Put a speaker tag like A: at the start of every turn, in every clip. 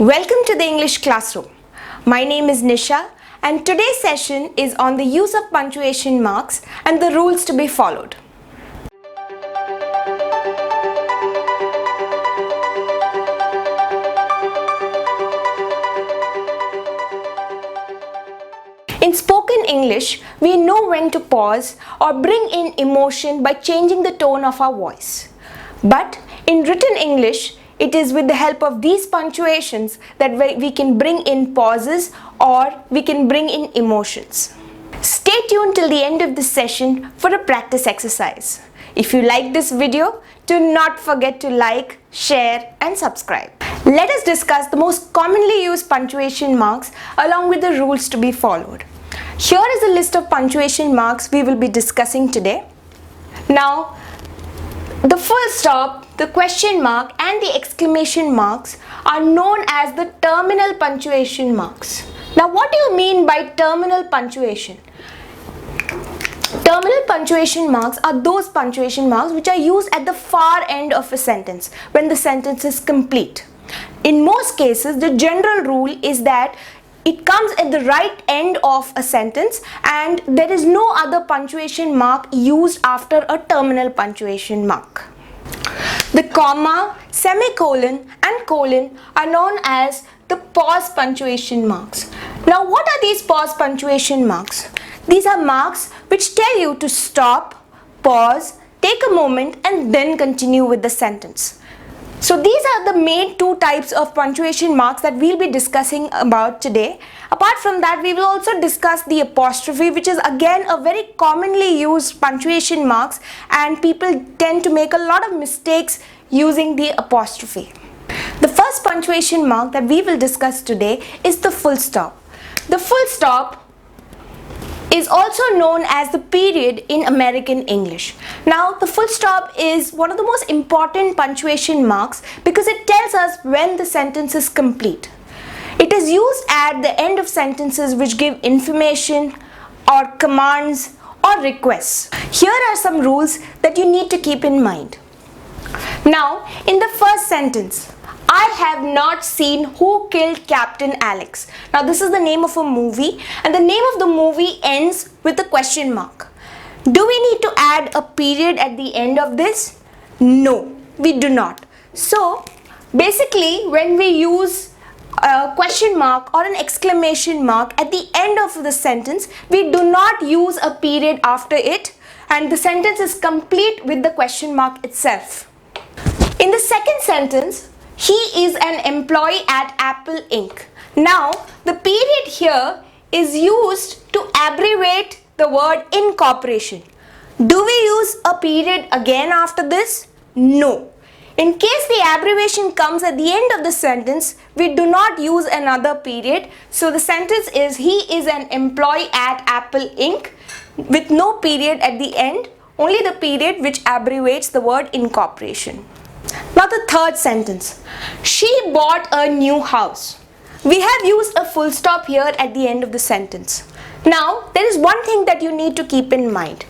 A: Welcome to the English classroom. My name is Nisha and today's session is on the use of punctuation marks and the rules to be followed. In spoken English, we know when to pause or bring in emotion by changing the tone of our voice. But in written English, it is with the help of these punctuations that we can bring in pauses or we can bring in emotions. Stay tuned till the end of this session for a practice exercise. If you like this video, do not forget to like, share and subscribe. Let us discuss the most commonly used punctuation marks along with the rules to be followed. Here is a list of punctuation marks we will be discussing today. Now, the full stop, the question mark and the exclamation marks are known as the terminal punctuation marks. Now, what do you mean by terminal punctuation? Terminal punctuation marks are those punctuation marks which are used at the far end of a sentence when the sentence is complete. In most cases, the general rule is that it comes at the right end of a sentence and there is no other punctuation mark used after a terminal punctuation mark. The comma, semicolon and colon are known as the pause punctuation marks. Now, what are these pause punctuation marks? These are marks which tell you to stop, pause, take a moment and then continue with the sentence. So these are the main two types of punctuation marks that we'll be discussing about today. Apart from that, we will also discuss the apostrophe, which is again a very commonly used punctuation marks and people tend to make a lot of mistakes using the apostrophe. The first punctuation mark that we will discuss today is the full stop. The full stop is also known as the period in American English. Now, the full stop is one of the most important punctuation marks because it tells us when the sentence is complete. It is used at the end of sentences which give information or commands or requests. Here are some rules that you need to keep in mind. Now, in the first sentence, I have not seen Who Killed Captain Alex. Now, this is the name of a movie and the name of the movie ends with a question mark. Do we need to add a period at the end of this? No, we do not. So, basically, when we use a question mark or an exclamation mark at the end of the sentence, we do not use a period after it and the sentence is complete with the question mark itself. In the second sentence, he is an employee at Apple Inc. Now, the period here is used to abbreviate the word incorporation. Do we use a period again after this? No. In case the abbreviation comes at the end of the sentence, we do not use another period. So the sentence is he is an employee at Apple Inc. with no period at the end, only the period which abbreviates the word incorporation. Now the third sentence, she bought a new house. We have used a full stop here at the end of the sentence. Now there is one thing that you need to keep in mind.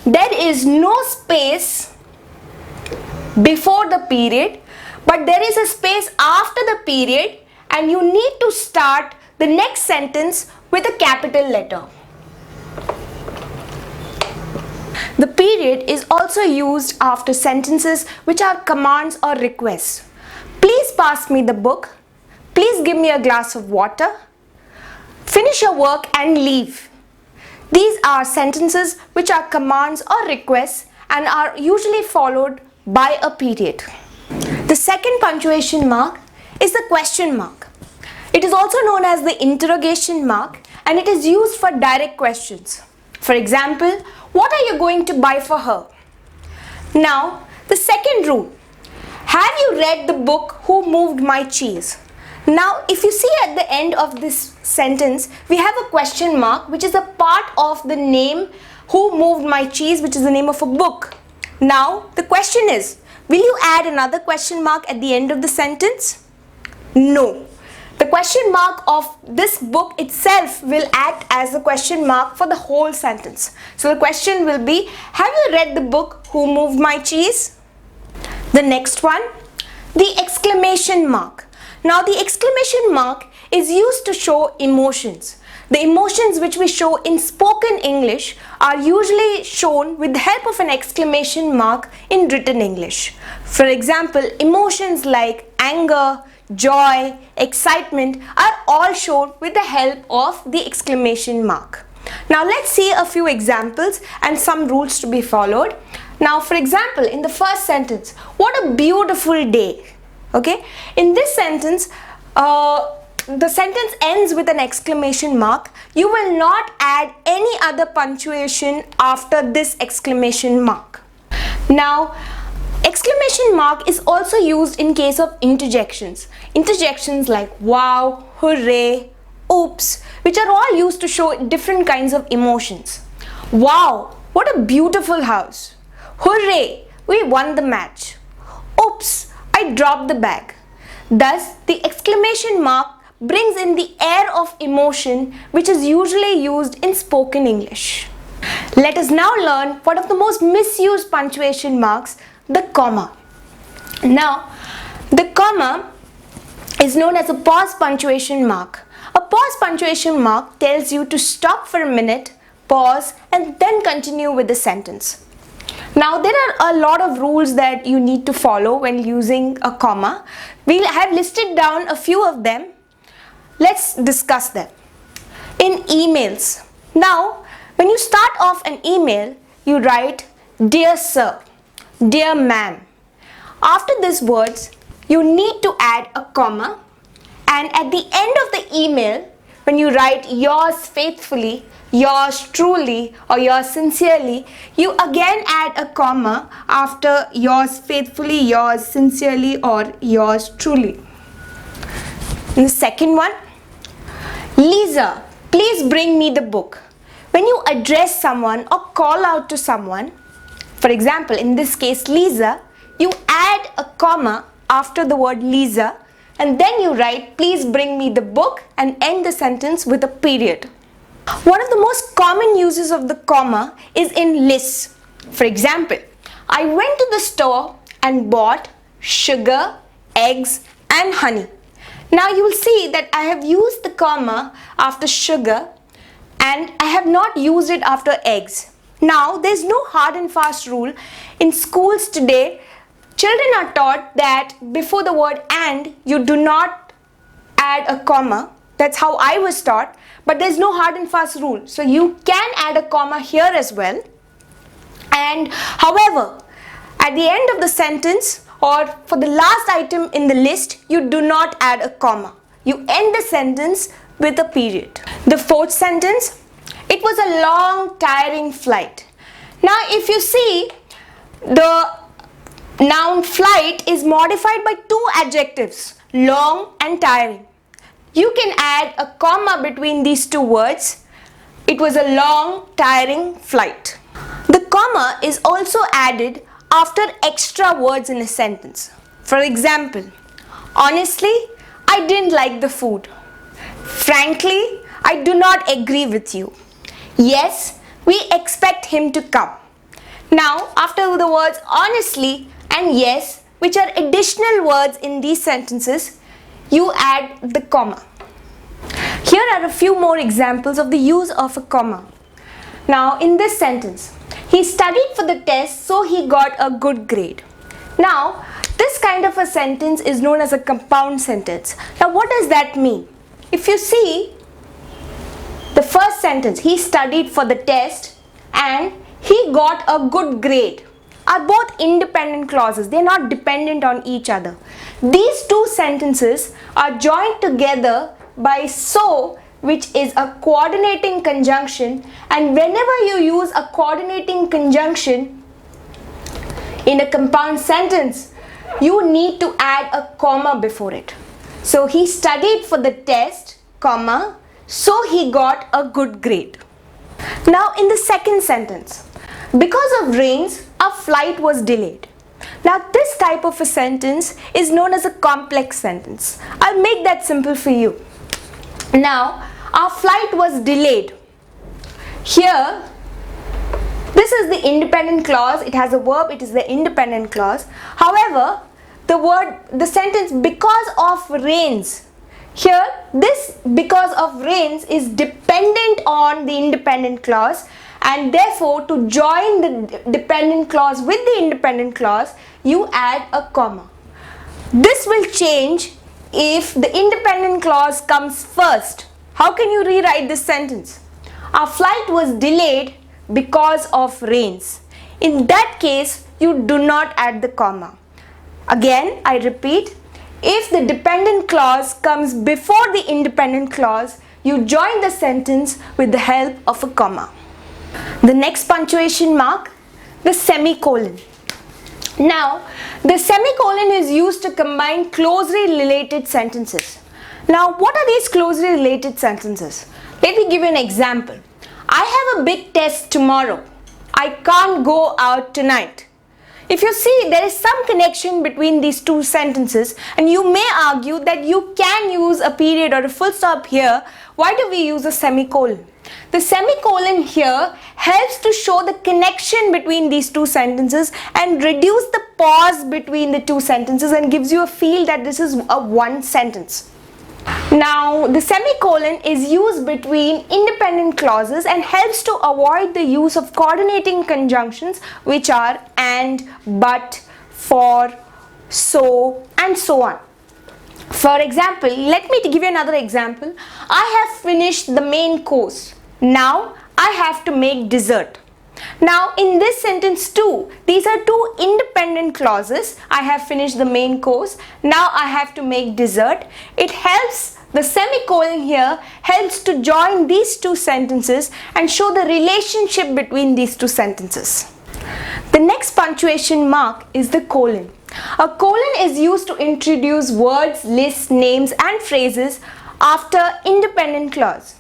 A: There is no space before the period, but there is a space after the period and you need to start the next sentence with a capital letter. The period is also used after sentences which are commands or requests. Please pass me the book. Please give me a glass of water. Finish your work and leave. These are sentences which are commands or requests and are usually followed by a period. The second punctuation mark is the question mark. It is also known as the interrogation mark and it is used for direct questions. For example, what are you going to buy for her? Now, the second rule. Have you read the book Who Moved My Cheese? Now, if you see at the end of this sentence, we have a question mark which is a part of the name Who Moved My Cheese, which is the name of a book. Now, the question is, will you add another question mark at the end of the sentence? No. The question mark of this book itself will act as a question mark for the whole sentence. So the question will be, have you read the book Who Moved My Cheese? The next one, the exclamation mark. Now the exclamation mark is used to show emotions. The emotions which we show in spoken English are usually shown with the help of an exclamation mark in written English. For example, emotions like anger, joy, excitement are all shown with the help of the exclamation mark. Now let's see a few examples and some rules to be followed. Now for example, in the first sentence, what a beautiful day. Okay, in this sentence, the sentence ends with an exclamation mark. You will not add any other punctuation after this exclamation mark. Now, exclamation mark is also used in case of interjections. Interjections like wow, hooray, oops, which are all used to show different kinds of emotions. Wow, what a beautiful house. Hooray, we won the match. Oops, I dropped the bag. Thus, the exclamation mark brings in the air of emotion which is usually used in spoken English. Let us now learn one of the most misused punctuation marks, the comma. Now, the comma is known as a pause punctuation mark. A pause punctuation mark tells you to stop for a minute, pause, and then continue with the sentence. Now, there are a lot of rules that you need to follow when using a comma. We have listed down a few of them. Let's discuss them. In emails. Now, when you start off an email, you write, Dear Sir, Dear Ma'am. After these words, you need to add a comma, and at the end of the email, when you write yours faithfully, yours truly, or yours sincerely, you again add a comma after yours faithfully, yours sincerely, or yours truly. And the second one, Lisa, please bring me the book. When you address someone or call out to someone, for example, in this case, Lisa, you add a comma after the word Lisa, and then you write, please bring me the book, and end the sentence with a period. One of the most common uses of the comma is in lists. For example, I went to the store and bought sugar, eggs, and honey. Now you will see that I have used the comma after sugar and I have not used it after eggs. Now there is no hard and fast rule. In schools today, children are taught that before the word and, you do not add a comma. That's how I was taught, but there's no hard and fast rule. So you can add a comma here as well. And however, at the end of the sentence or for the last item in the list, you do not add a comma. You end the sentence with a period. The fourth sentence, it was a long, tiring flight. Now, if you see, the noun flight is modified by two adjectives, long and tiring. You can add a comma between these two words. It was a long, tiring flight. The comma is also added after extra words in a sentence. For example, honestly, I didn't like the food. Frankly, I do not agree with you. Yes, we expect him to come. Now, after the words honestly and yes, which are additional words in these sentences, you add the comma. Here are a few more examples of the use of a comma. Now, in this sentence, he studied for the test, so he got a good grade. Now, this kind of a sentence is known as a compound sentence. Now, what does that mean? If you see the first sentence, he studied for the test and he got a good grade, are both independent clauses. They are not dependent on each other. These two sentences are joined together by so, which is a coordinating conjunction, and whenever you use a coordinating conjunction in a compound sentence, you need to add a comma before it. So he studied for the test, comma, so he got a good grade. Now in the second sentence, because of rains, our flight was delayed. Now this type of a sentence is known as a complex sentence. I'll make that simple for you. Now, our flight was delayed. Here, this is the independent clause. It has a verb. It is the independent clause. However, the sentence because of rains. Here, this because of rains is dependent on the independent clause, and therefore to join the dependent clause with the independent clause, you add a comma. This will change if the independent clause comes first. How can you rewrite this sentence? Our flight was delayed because of rains. In that case, you do not add the comma. Again, I repeat, if the dependent clause comes before the independent clause, you join the sentence with the help of a comma. The next punctuation mark, the semicolon. Now, the semicolon is used to combine closely related sentences. Now, what are these closely related sentences? Let me give you an example. I have a big test tomorrow. I can't go out tonight. If you see, there is some connection between these two sentences, and you may argue that you can use a period or a full stop here. Why do we use a semicolon? The semicolon here helps to show the connection between these two sentences and reduce the pause between the two sentences and gives you a feel that this is a one sentence. Now, the semicolon is used between independent clauses and helps to avoid the use of coordinating conjunctions, which are and, but, for, so, and so on. For example, let me give you another example. I have finished the main course. Now, I have to make dessert. Now, in this sentence too, these are two independent clauses. I have finished the main course. Now, I have to make dessert. It helps, the semicolon here helps to join these two sentences and show the relationship between these two sentences. The next punctuation mark is the colon. A colon is used to introduce words, lists, names, and phrases after independent clause.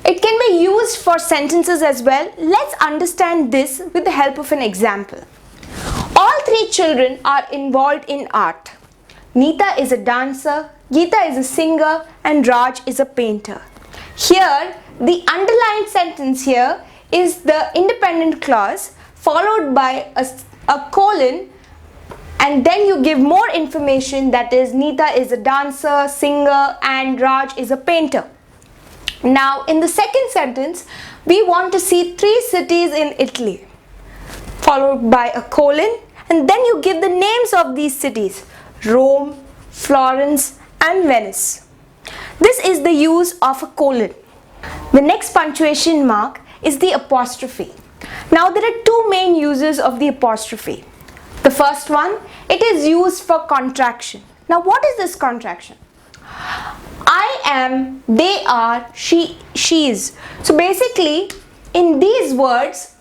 A: It can be used for sentences as well. Let's understand this with the help of an example. All three children are involved in art. Neeta is a dancer, Geeta is a singer, and Raj is a painter. Here, the underlined sentence here is the independent clause followed by a colon, and then you give more information, that is Neeta is a dancer, singer, and Raj is a painter. Now, in the second sentence, we want to see 3 cities in Italy, followed by a colon, and then you give the names of these cities: Rome, Florence, and Venice. This is the use of a colon. The next punctuation mark is the apostrophe. Now, there are two main uses of the apostrophe. The first one, it is used for contraction. Now, what is this contraction? I am, they are, she is. So basically, in these words,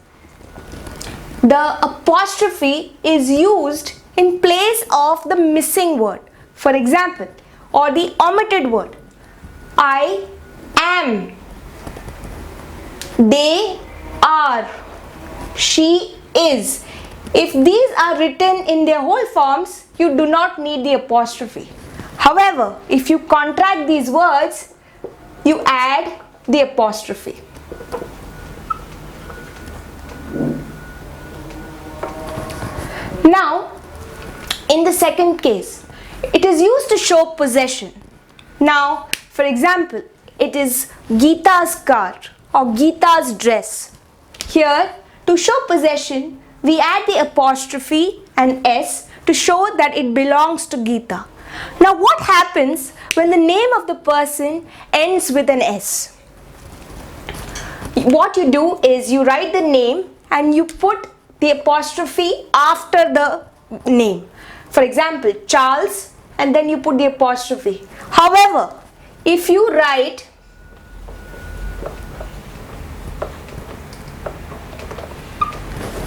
A: the apostrophe is used in place of the missing word. For example, or the omitted word. I am, they are, she is. If these are written in their whole forms, you do not need the apostrophe. However, if you contract these words, you add the apostrophe. Now, in the second case, it is used to show possession. Now, for example, it is Geeta's car or Geeta's dress. Here, to show possession, we add the apostrophe and S to show that it belongs to Geeta. Now, what happens when the name of the person ends with an S? What you do is you write the name and you put the apostrophe after the name. For example, Charles, and then you put the apostrophe. However, if you write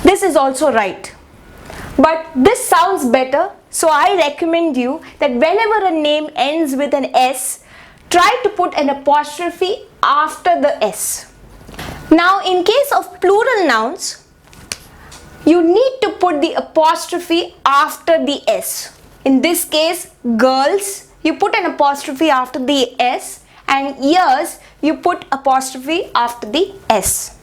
A: this is also right, but this sounds better, so I recommend you that whenever a name ends with an S, try to put an apostrophe after the S. Now, in case of plural nouns, you need to put the apostrophe after the S. In this case, girls, you put an apostrophe after the S, and years, you put apostrophe after the S.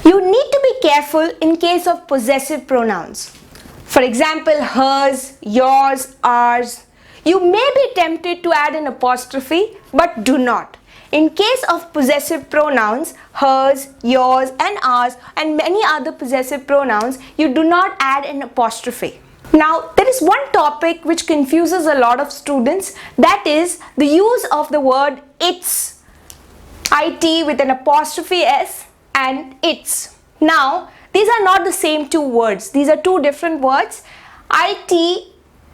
A: You need to be careful in case of possessive pronouns. For example, hers, yours, ours. You may be tempted to add an apostrophe, but do not. In case of possessive pronouns, hers, yours and ours and many other possessive pronouns, you do not add an apostrophe. Now, there is one topic which confuses a lot of students, that is the use of the word its, it with an apostrophe s and its. Now, these are not the same two words. These are two different words. It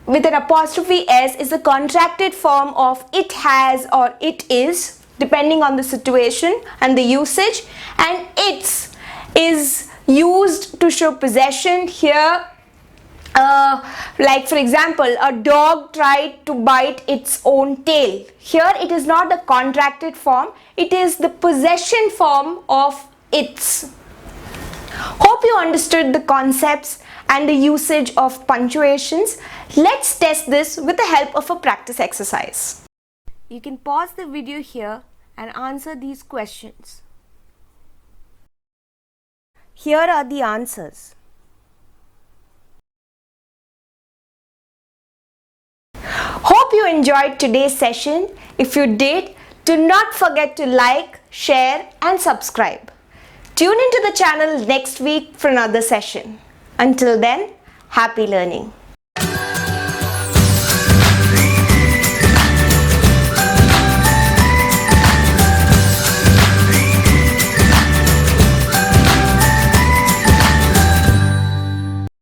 A: with an apostrophe s is the contracted form of it has or it is, depending on the situation and the usage, and its is used to show possession. Here, like for example, a dog tried to bite its own tail. Here it is not the contracted form, it is the possession form of its. Hope you understood the concepts and the usage of punctuations. Let's test this with the help of a practice exercise. You can pause the video here and answer these questions. Here are the answers. Hope you enjoyed today's session. If you did, do not forget to like, share and subscribe. Tune into the channel next week for another session. Until then, happy learning.